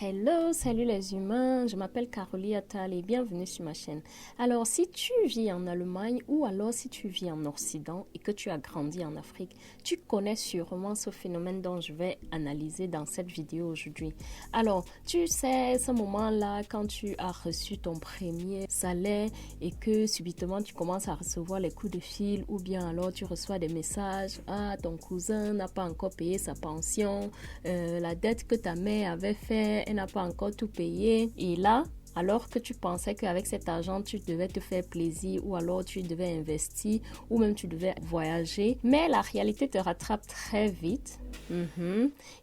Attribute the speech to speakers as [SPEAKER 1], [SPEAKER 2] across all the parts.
[SPEAKER 1] Hello, salut les humains, je m'appelle Caroline Attal et bienvenue sur ma chaîne. Alors, si tu vis en Allemagne ou alors si tu vis en Occident et que tu as grandi en Afrique, tu connais sûrement ce phénomène dont je vais analyser dans cette vidéo aujourd'hui. Alors, tu sais, ce moment-là, quand tu as reçu ton premier salaire et que subitement tu commences à recevoir les coups de fil ou bien alors tu reçois des messages, ah, ton cousin n'a pas encore payé sa pension, la dette que ta mère avait fait, elle n'a pas encore tout payé. Et là, alors que tu pensais qu'avec cet argent, tu devais te faire plaisir ou alors tu devais investir ou même tu devais voyager. Mais la réalité te rattrape très vite.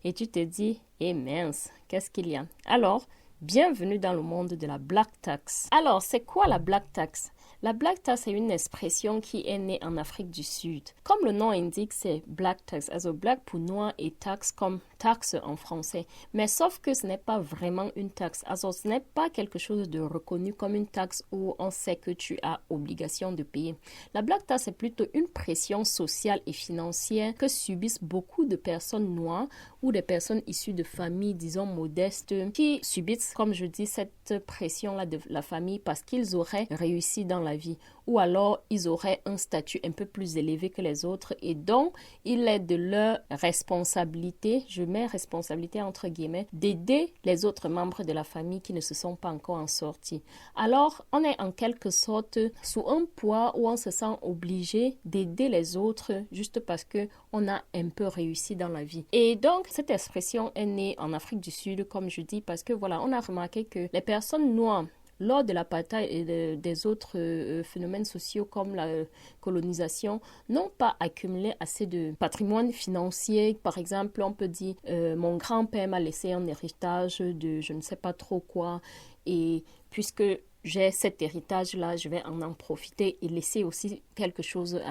[SPEAKER 1] Et tu te dis, eh mince, qu'est-ce qu'il y a? Alors, bienvenue dans le monde de la Black Tax. Alors, c'est quoi la Black Tax? La Black Tax est une expression qui est née en Afrique du Sud. Comme le nom indique, c'est Black Tax, also Black pour noir et tax comme taxe en français. Mais sauf que ce n'est pas vraiment une taxe. Also, ce n'est pas quelque chose de reconnu comme une taxe où on sait que tu as obligation de payer. La Black Tax est plutôt une pression sociale et financière que subissent beaucoup de personnes noires ou des personnes issues de familles, disons, modestes, qui subissent, comme je dis, cette pression-là de la famille parce qu'ils auraient réussi dans la vie ou alors ils auraient un statut un peu plus élevé que les autres et donc il est de leur responsabilité, je mets responsabilité entre guillemets, d'aider les autres membres de la famille qui ne se sont pas encore en sortis. Alors on est en quelque sorte sous un poids où on se sent obligé d'aider les autres juste parce que on a un peu réussi dans la vie. Et donc cette expression est née en Afrique du Sud comme je dis parce que voilà, on a remarqué que les personnes noires lors de l'apartheid et des autres phénomènes sociaux comme la colonisation, n'ont pas accumulé assez de patrimoine financier. Par exemple, on peut dire mon grand-père m'a laissé un héritage de je ne sais pas trop quoi et puisque j'ai cet héritage-là, je vais en profiter et laisser aussi quelque chose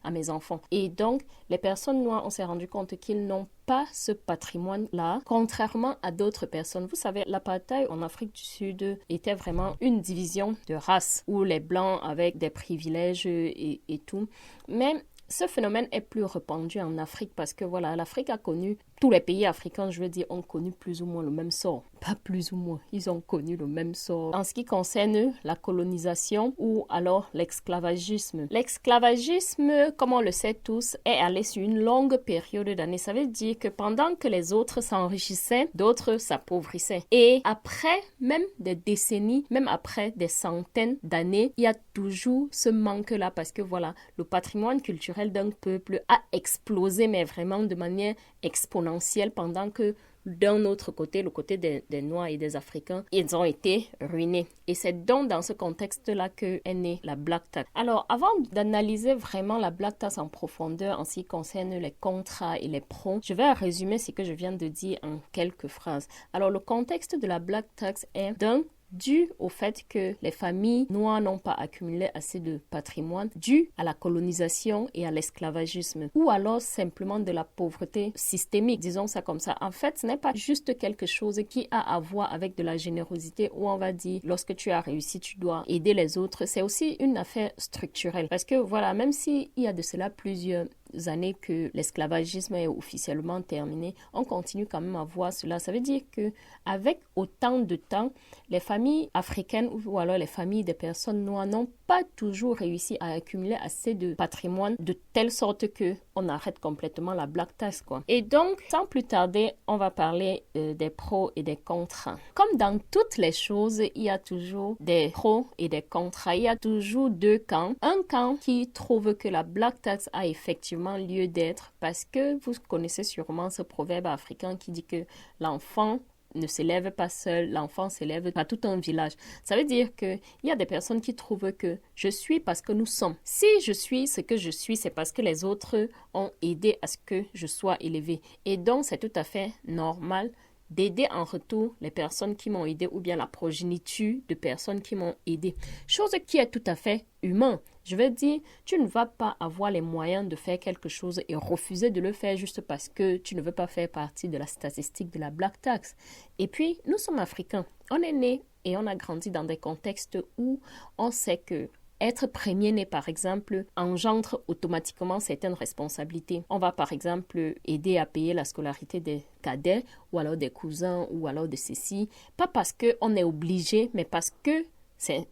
[SPEAKER 1] à mes enfants. Et donc, les personnes noires, on s'est rendu compte qu'ils n'ont pas ce patrimoine-là, contrairement à d'autres personnes. Vous savez, l'apartheid en Afrique du Sud était vraiment une division de race, où les Blancs avaient des privilèges et tout. Mais ce phénomène est plus répandu en Afrique parce que voilà, l'Afrique a connu, tous les pays africains, je veux dire, ont connu plus ou moins le même sort. Pas plus ou moins, ils ont connu le même sort. En ce qui concerne la colonisation ou alors l'esclavagisme. L'esclavagisme, comme on le sait tous, est allé sur une longue période d'années. Ça veut dire que pendant que les autres s'enrichissaient, d'autres s'appauvissaient. Et après même des décennies, même après des centaines d'années, il y a toujours ce manque-là parce que voilà, le patrimoine culturel d'un peuple a explosé, mais vraiment de manière exponentielle pendant que d'un autre côté, le côté des Noirs et des Africains, ils ont été ruinés. Et c'est donc dans ce contexte-là qu'est née la Black Tax. Alors, avant d'analyser vraiment la Black Tax en profondeur en ce qui concerne les contrats et les pros, je vais résumer ce que je viens de dire en quelques phrases. Alors, le contexte de la Black Tax est dû au fait que les familles noires n'ont pas accumulé assez de patrimoine, dû à la colonisation et à l'esclavagisme, ou alors simplement de la pauvreté systémique, disons ça comme ça. En fait, ce n'est pas juste quelque chose qui a à voir avec de la générosité où on va dire, lorsque tu as réussi, tu dois aider les autres. C'est aussi une affaire structurelle. Parce que voilà, même s'il y a de cela plusieurs années que l'esclavagisme est officiellement terminé, on continue quand même à voir cela. Ça veut dire que avec autant de temps, les familles africaines ou alors les familles des personnes noires n'ont pas toujours réussi à accumuler assez de patrimoine de telle sorte que on arrête complètement la Black Tax, quoi. Et donc, sans plus tarder, on va parler des pros et des contras. Comme dans toutes les choses, il y a toujours des pros et des contras. Il y a toujours deux camps. Un camp qui trouve que la Black Tax a effectivement lieu d'être parce que vous connaissez sûrement ce proverbe africain qui dit que l'enfant ne s'élève pas seul, l'enfant s'élève par tout un village. Ça veut dire qu'il y a des personnes qui trouvent que je suis parce que nous sommes. Si je suis ce que je suis, c'est parce que les autres ont aidé à ce que je sois élevé. Et donc, c'est tout à fait normal d'aider en retour les personnes qui m'ont aidé ou bien la progéniture de personnes qui m'ont aidé. Chose qui est tout à fait humain. Je veux dire, tu ne vas pas avoir les moyens de faire quelque chose et refuser de le faire juste parce que tu ne veux pas faire partie de la statistique de la Black Tax. Et puis, nous sommes africains. On est nés et on a grandi dans des contextes où on sait que être premier-né, par exemple, engendre automatiquement certaines responsabilités. On va, par exemple, aider à payer la scolarité des cadets ou alors des cousins ou alors de ceci. Pas parce qu'on est obligé, mais parce que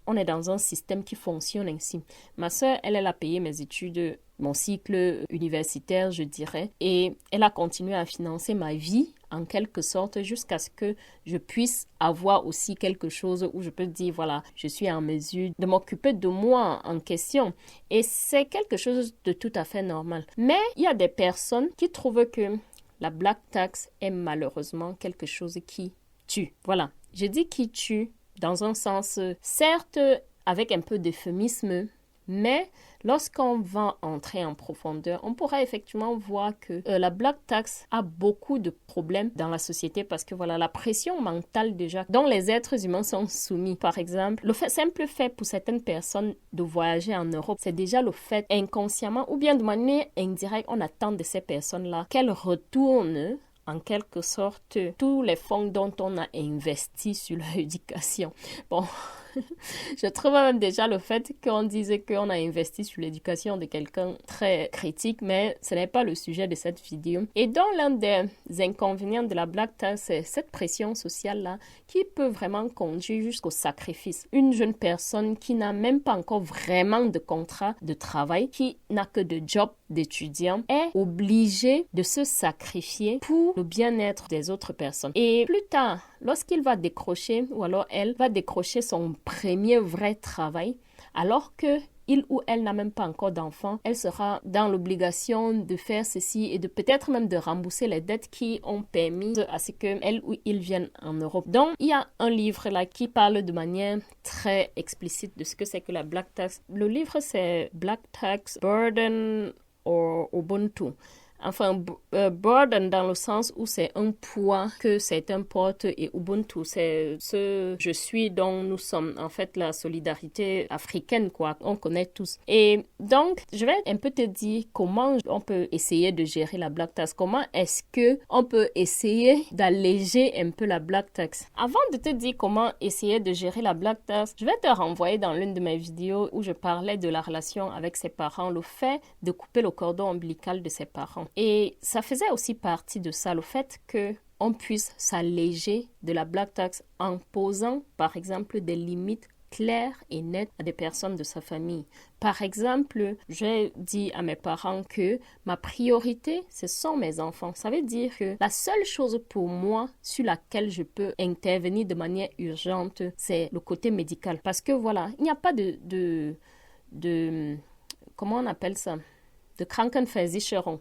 [SPEAKER 1] on est dans un système qui fonctionne ainsi. Ma sœur, elle a payé mes études, mon cycle universitaire, je dirais, et elle a continué à financer ma vie en quelque sorte jusqu'à ce que je puisse avoir aussi quelque chose où je peux dire, voilà, je suis en mesure de m'occuper de moi en question. Et c'est quelque chose de tout à fait normal. Mais il y a des personnes qui trouvent que la black tax est malheureusement quelque chose qui tue. Voilà, je dis qui tue dans un sens, certes, avec un peu d'euphémisme, mais lorsqu'on va entrer en profondeur, on pourra effectivement voir que la black tax a beaucoup de problèmes dans la société parce que voilà, la pression mentale déjà dont les êtres humains sont soumis. Par exemple, simple fait pour certaines personnes de voyager en Europe, c'est déjà le fait inconsciemment ou bien de manière indirecte, on attend de ces personnes-là qu'elles retournent en quelque sorte tous les fonds dont on a investi sur leur éducation. Bon, je trouve même déjà le fait qu'on disait qu'on a investi sur l'éducation de quelqu'un très critique, mais ce n'est pas le sujet de cette vidéo. Et donc, l'un des inconvénients de la black tax, c'est cette pression sociale-là qui peut vraiment conduire jusqu'au sacrifice. Une jeune personne qui n'a même pas encore vraiment de contrat de travail, qui n'a que de job d'étudiant, est obligée de se sacrifier pour le bien-être des autres personnes. Et plus tard, lorsqu'il va décrocher, ou alors elle va décrocher son premier vrai travail, alors que il ou elle n'a même pas encore d'enfant, elle sera dans l'obligation de faire ceci et de peut-être même de rembourser les dettes qui ont permis à ce qu'elle ou il vienne en Europe. Donc, il y a un livre là qui parle de manière très explicite de ce que c'est que la black tax. Le livre, c'est Black Tax Burden or Ubuntu. Enfin, burden dans le sens où c'est un poids que certains portent et Ubuntu, c'est ce je suis dont nous sommes. En fait, la solidarité africaine, quoi, on connaît tous. Et donc, je vais un peu te dire comment on peut essayer de gérer la black tax. Comment est-ce que on peut essayer d'alléger un peu la black tax. Avant de te dire comment essayer de gérer la black tax, je vais te renvoyer dans l'une de mes vidéos où je parlais de la relation avec ses parents, le fait de couper le cordon ombilical de ses parents. Et ça faisait aussi partie de ça, le fait qu'on puisse s'alléger de la black tax en posant, par exemple, des limites claires et nettes à des personnes de sa famille. Par exemple, j'ai dit à mes parents que ma priorité, ce sont mes enfants. Ça veut dire que la seule chose pour moi sur laquelle je peux intervenir de manière urgente, c'est le côté médical. Parce que voilà, il n'y a pas de comment on appelle ça? De Krankenversicherung,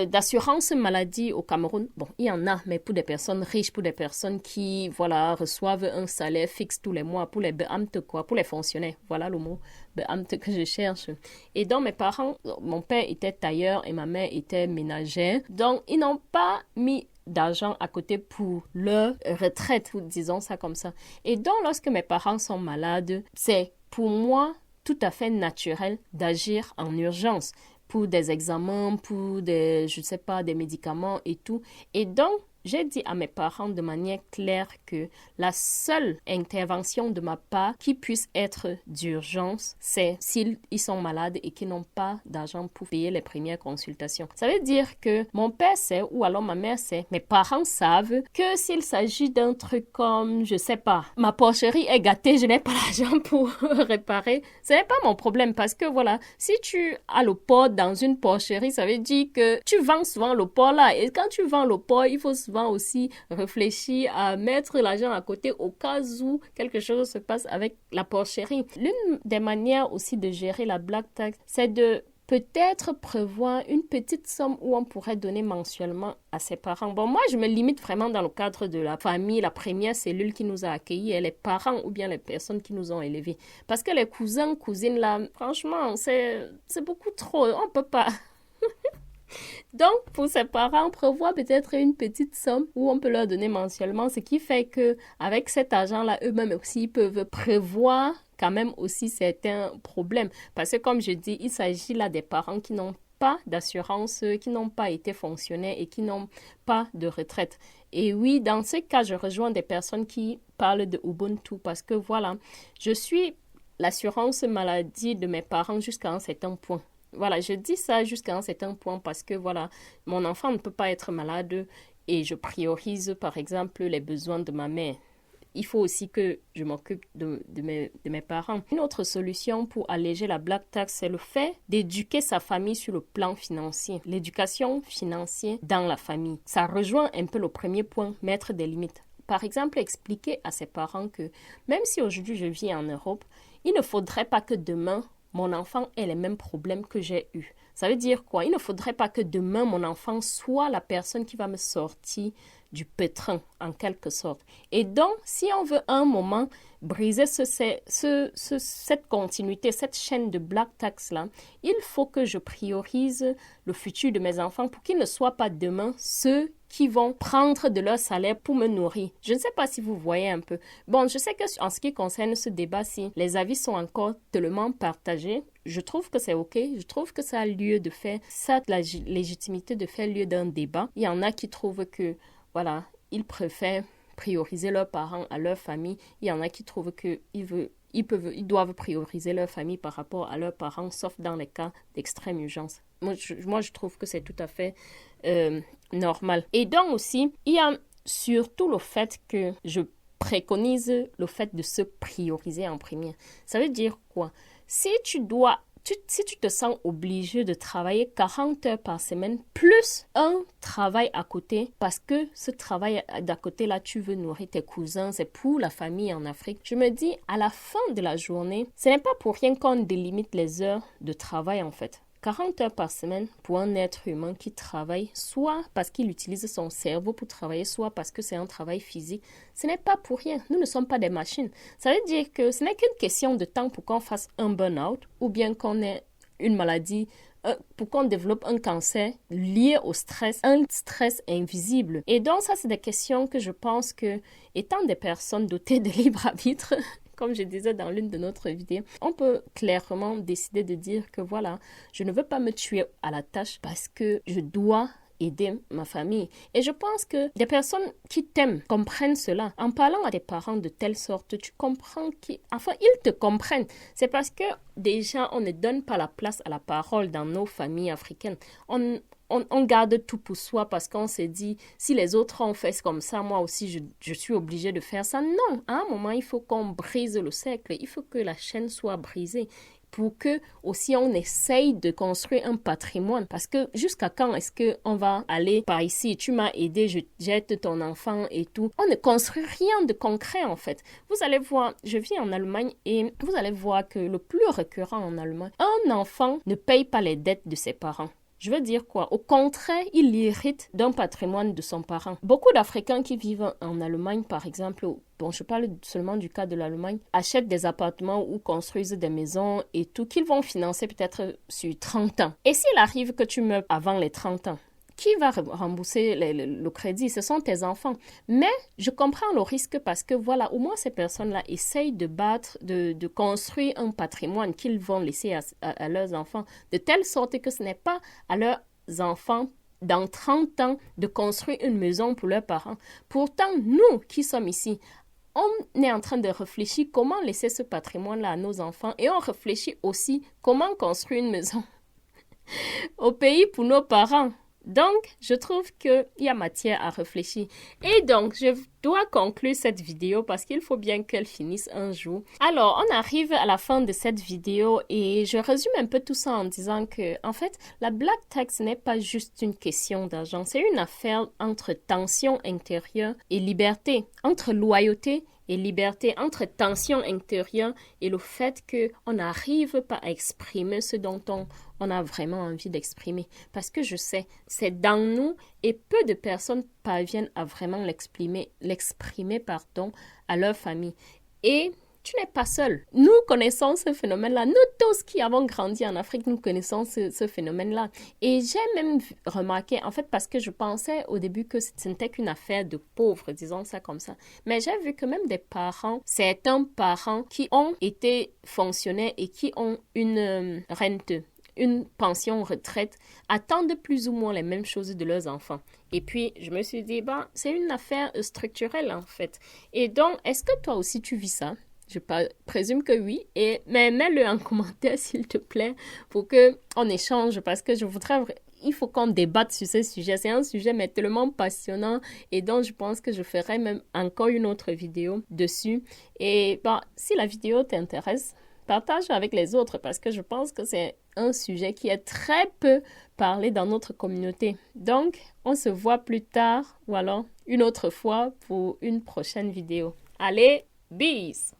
[SPEAKER 1] d'assurance maladie au Cameroun. Bon, il y en a, mais pour des personnes riches, pour des personnes qui, voilà, reçoivent un salaire fixe tous les mois, pour les Beamte, quoi, pour les fonctionnaires. Voilà le mot Beamte que je cherche. Et donc, mes parents, mon père était tailleur et ma mère était ménagère. Donc, ils n'ont pas mis d'argent à côté pour leur retraite, disons ça comme ça. Et donc, lorsque mes parents sont malades, c'est pour moi tout à fait naturel d'agir en urgence pour des examens, pour des, je sais pas, des médicaments et tout. Et donc, j'ai dit à mes parents de manière claire que la seule intervention de ma part qui puisse être d'urgence, c'est s'ils sont malades et qu'ils n'ont pas d'argent pour payer les premières consultations. Ça veut dire que mon père sait, ou alors ma mère sait, mes parents savent que s'il s'agit d'un truc comme, je sais pas, ma porcherie est gâtée, je n'ai pas l'argent pour réparer, ce n'est pas mon problème parce que voilà, si tu as le porc dans une porcherie, ça veut dire que tu vends souvent le porc là. Et quand tu vends le porc, il faut souvent aussi réfléchir à mettre l'argent à côté au cas où quelque chose se passe avec la porcherie. L'une des manières aussi de gérer la black tax, c'est de peut-être prévoir une petite somme où on pourrait donner mensuellement à ses parents. Bon, moi, je me limite vraiment dans le cadre de la famille, la première cellule qui nous a accueillis, et les parents ou bien les personnes qui nous ont élevés. Parce que les cousins, cousines, là, franchement, c'est beaucoup trop. On peut pas... Donc, pour ses parents, on prévoit peut-être une petite somme où on peut leur donner mensuellement, ce qui fait que avec cet argent-là, eux-mêmes aussi, ils peuvent prévoir quand même aussi certains problèmes. Parce que comme je dis, il s'agit là des parents qui n'ont pas d'assurance, qui n'ont pas été fonctionnaires et qui n'ont pas de retraite. Et oui, dans ce cas, je rejoins des personnes qui parlent de Ubuntu parce que voilà, je suis l'assurance maladie de mes parents jusqu'à un certain point. Voilà, je dis ça jusqu'à un certain point parce que, voilà, mon enfant ne peut pas être malade et je priorise, par exemple, les besoins de ma mère. Il faut aussi que je m'occupe de mes parents. Une autre solution pour alléger la black tax, c'est le fait d'éduquer sa famille sur le plan financier. L'éducation financière dans la famille. Ça rejoint un peu le premier point, mettre des limites. Par exemple, expliquer à ses parents que même si aujourd'hui je vis en Europe, il ne faudrait pas que demain, mon enfant ait les mêmes problèmes que j'ai eus. Ça veut dire quoi? Il ne faudrait pas que demain, mon enfant soit la personne qui va me sortir du pétrin, en quelque sorte. Et donc, si on veut un moment briser cette continuité, cette chaîne de black tax-là, il faut que je priorise le futur de mes enfants pour qu'ils ne soient pas demain ceux qui vont prendre de leur salaire pour me nourrir. Je ne sais pas si vous voyez un peu. Bon, je sais que en ce qui concerne ce débat-ci, les avis sont encore tellement partagés. Je trouve que c'est OK. Je trouve que ça a lieu de faire, ça a la légitimité de faire lieu d'un débat. Il y en a qui trouvent que, voilà, ils préfèrent prioriser leurs parents à leur famille. Il y en a qui trouvent qu'ils doivent prioriser leur famille par rapport à leurs parents, sauf dans les cas d'extrême urgence. Moi, je trouve que c'est tout à fait normal. Et donc aussi, il y a surtout le fait que je préconise le fait de se prioriser en premier. Ça veut dire quoi? Si tu te sens obligé de travailler 40 heures par semaine, plus un travail à côté, parce que ce travail d'à côté-là, tu veux nourrir tes cousins, c'est pour la famille en Afrique. Je me dis, à la fin de la journée, ce n'est pas pour rien qu'on délimite les heures de travail en fait. 40 heures par semaine pour un être humain qui travaille, soit parce qu'il utilise son cerveau pour travailler, soit parce que c'est un travail physique. Ce n'est pas pour rien. Nous ne sommes pas des machines. Ça veut dire que ce n'est qu'une question de temps pour qu'on fasse un burn-out ou bien qu'on ait une maladie, pour qu'on développe un cancer lié au stress, un stress invisible. Et donc, ça, c'est des questions que je pense que, étant des personnes dotées de libre arbitre, comme je disais dans l'une de notre vidéos, on peut clairement décider de dire que voilà, je ne veux pas me tuer à la tâche parce que je dois aider ma famille. Et je pense que des personnes qui t'aiment comprennent cela. En parlant à tes parents de telle sorte, tu comprends qu'ils te comprennent. C'est parce que déjà, on ne donne pas la place à la parole dans nos familles africaines. On garde tout pour soi parce qu'on se dit, si les autres ont fait comme ça, moi aussi, je suis obligée de faire ça. Non, à un moment, il faut qu'on brise le cercle. Il faut que la chaîne soit brisée pour que aussi on essaye de construire un patrimoine. Parce que jusqu'à quand est-ce qu'on va aller par ici, tu m'as aidé, je jette ton enfant et tout. On ne construit rien de concret en fait. Vous allez voir, je vis en Allemagne et vous allez voir que le plus récurrent en Allemagne, un enfant ne paye pas les dettes de ses parents. Je veux dire quoi? Au contraire, il hérite d'un patrimoine de son parent. Beaucoup d'Africains qui vivent en Allemagne, par exemple, bon, je parle seulement du cas de l'Allemagne, achètent des appartements ou construisent des maisons et tout, qu'ils vont financer peut-être sur 30 ans. Et s'il arrive que tu meurs avant les 30 ans, qui va rembourser le crédit? Ce sont tes enfants. Mais je comprends le risque parce que voilà, au moins ces personnes-là essayent de construire un patrimoine qu'ils vont laisser à leurs enfants, de telle sorte que ce n'est pas à leurs enfants dans 30 ans de construire une maison pour leurs parents. Pourtant, nous qui sommes ici, on est en train de réfléchir comment laisser ce patrimoine-là à nos enfants et on réfléchit aussi comment construire une maison au pays pour nos parents. Donc, je trouve qu'il y a matière à réfléchir. Et donc, je dois conclure cette vidéo parce qu'il faut bien qu'elle finisse un jour. Alors, on arrive à la fin de cette vidéo et je résume un peu tout ça en disant que, en fait, la black tax n'est pas juste une question d'argent. C'est une affaire entre tension intérieure et liberté, entre loyauté et liberté, entre tension intérieure et le fait qu'on n'arrive pas à exprimer ce dont on a vraiment envie d'exprimer. Parce que je sais, c'est dans nous et peu de personnes parviennent à vraiment l'exprimer à leur famille. Et tu n'es pas seul. Nous connaissons ce phénomène-là. Nous tous qui avons grandi en Afrique, nous connaissons ce phénomène-là. Et j'ai même remarqué, en fait, parce que je pensais au début que ce n'était qu'une affaire de pauvres, disons ça comme ça. Mais j'ai vu que même des parents, certains parents qui ont été fonctionnaires et qui ont une rente, une pension retraite, attendent plus ou moins les mêmes choses de leurs enfants. Et puis, je me suis dit, c'est une affaire structurelle en fait. Et donc, est-ce que toi aussi tu vis ça? Je présume que oui. Mais mets-le en commentaire, s'il te plaît, pour qu'on échange, parce que il faut qu'on débatte sur ce sujet. C'est un sujet mais tellement passionnant et donc je pense que je ferai même encore une autre vidéo dessus. Et si la vidéo t'intéresse, partage avec les autres parce que je pense que c'est un sujet qui est très peu parlé dans notre communauté. Donc, on se voit plus tard ou alors une autre fois pour une prochaine vidéo. Allez, bis!